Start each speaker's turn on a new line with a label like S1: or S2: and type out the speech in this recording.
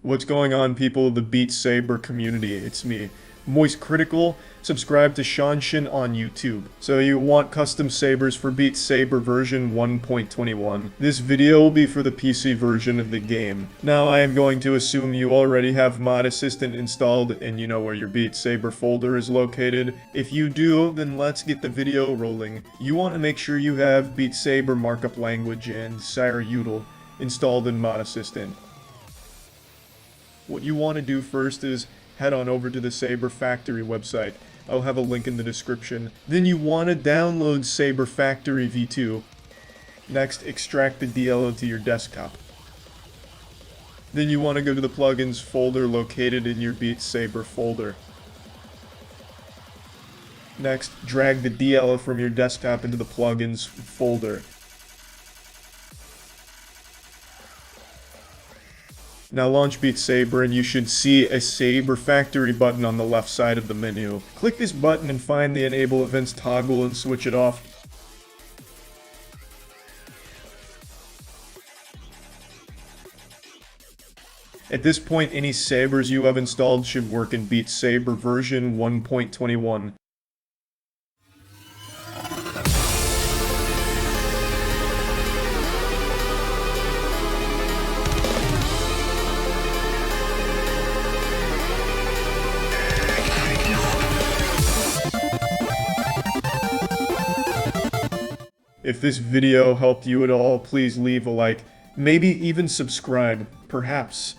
S1: What's going on, people of the Beat Saber community? It's me, Moist Critical. Subscribe to Shanshin on YouTube. So you want custom sabers for Beat Saber version 1.21. This video will be for the PC version of the game. Now I am going to assume you already have Mod Assistant installed and you know where your Beat Saber folder is located. If you do, then let's get the video rolling. You want to make sure you have Beat Saber markup language and Sire Util installed in Mod Assistant. What you want to do first is head on over to the Saber Factory website. I'll have a link in the description. Then you want to download Saber Factory V2. Next, extract the DLL to your desktop. Then you want to go to the plugins folder located in your Beat Saber folder. Next, drag the DLL from your desktop into the plugins folder. Now launch Beat Saber and you should see a Saber Factory button on the left side of the menu. Click this button and find the Enable Events toggle and switch it off. At this point, any sabers you have installed should work in Beat Saber version 1.21. If this video helped you at all, please leave a like, maybe even subscribe, perhaps.